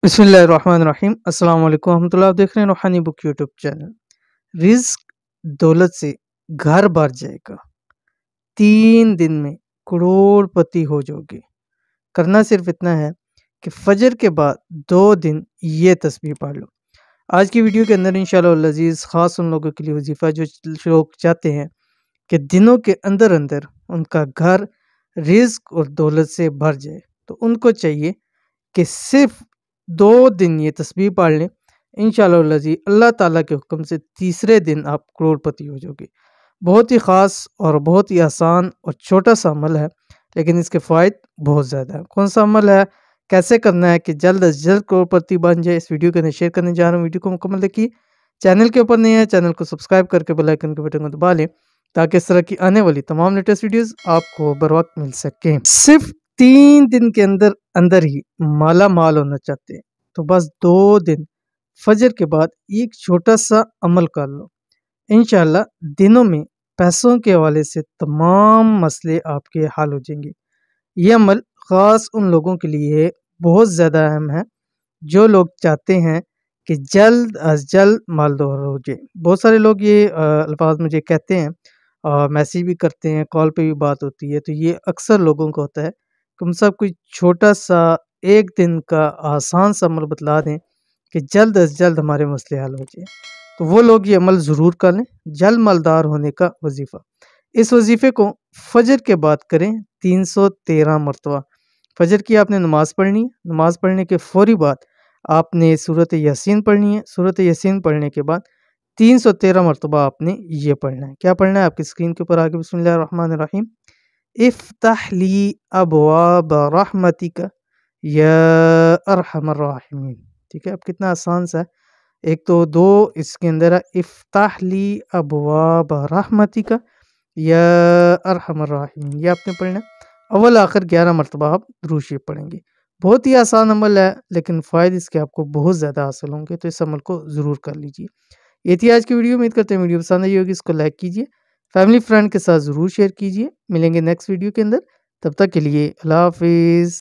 बिस्मिल्लाहिर्रहमानिर्रहीम अस्सलाम वालेकुम रहमतुल्लाह। आप देख रहे हैं रूहानी बुक यूट्यूब चैनल। रिज्क दौलत से घर भर जाएगा, 3 दिन में करोड़पति हो जाओगे। करना सिर्फ इतना है कि फजर के बाद 2 दिन ये तस्बीह पढ़ लो। आज की वीडियो के अंदर इंशाअल्लाह अज़ीज़ ख़ास उन लोगों के लिए वजीफ़ा जो लोग चाहते हैं कि दिनों के अंदर अंदर उनका घर रिज्क और दौलत से भर जाए, तो उनको चाहिए कि सिर्फ 2 दिन ये तस्बीह पढ़ लें। इंशाअल्लाह जी अल्लाह ताला के हुक्म से तीसरे दिन आप करोड़पति हो जाओगे। बहुत ही ख़ास और बहुत ही आसान और छोटा सा अमल है, लेकिन इसके फ़ायदे बहुत ज़्यादा हैं। कौन सा अमल है, कैसे करना है कि जल्द अज़ जल्द करोड़पति बन जाए, इस वीडियो के अंदर शेयर करने जा रहा हूँ। वीडियो को मुकम्मल देखिए। चैनल के ऊपर नहीं है, चैनल को सब्सक्राइब करके बेल आइकन के बटन को दबा लें, ताकि इस तरह की आने वाली तमाम लेटेस्ट वीडियोज़ आपको बर वक्त मिल सकें। सिर्फ 3 दिन के अंदर अंदर ही माला माल होना चाहते हैं, तो बस 2 दिन फजर के बाद एक छोटा सा अमल कर लो। इंशाल्लाह दिनों में पैसों के हवाले से तमाम मसले आपके हल हो जाएंगे। ये अमल ख़ास उन लोगों के लिए बहुत ज़्यादा अहम है जो लोग चाहते हैं कि जल्द अज जल्द मालदार हो जाए। बहुत सारे लोग ये अल्फाज मुझे कहते हैं, मैसेज भी करते हैं, कॉल पे भी बात होती है, तो ये अक्सर लोगों को होता है कि हम सब कोई छोटा सा 1 दिन का आसान सा अमल बतला दें कि जल्द अज जल्द हमारे मसले हल हो जाए। तो वो लोग ये अमल ज़रूर कर लें, जल्द मालदार होने का वजीफ़ा। इस वजीफ़े को फजर के बाद करें 313 मरतबा। फजर की आपने नमाज़ पढ़नी है, नमाज़ पढ़ने के फ़ौरी बाद आपने सूरत यासीन पढ़नी है। सूरत यासीन पढ़ने के बाद 313 मरतबा आपने ये पढ़ना है। क्या पढ़ना है आपकी स्क्रीन के ऊपर आगे बिस्मिल्लाहिर्रहमानिर्रहीम। इफ्ताह ली अबवाब रहमतिका या अरहमर राहिमीन। ठीक है, अब कितना आसान सा है। एक तो दो इसके अंदर है, इफ्ताह ली अबवाब रहमतिका या अरहमर राहिमीन, ये आपने पढ़ना है। अव्वल आखिर 11 मरतबा आप दुरूद शरीफ पढ़ेंगे। बहुत ही आसान अमल है, लेकिन फ़ायदे इसके आपको बहुत ज़्यादा हासिल होंगे, तो इस अमल को ज़रूर कर लीजिए। ये थी आज की वीडियो। उम्मीद करते हैं वीडियो पसंद आई होगी। इसको लाइक कीजिए, फैमिली फ्रेंड के साथ ज़रूर शेयर कीजिए। मिलेंगे नेक्स्ट वीडियो के अंदर, तब तक के लिए अल्लाह हाफिज़।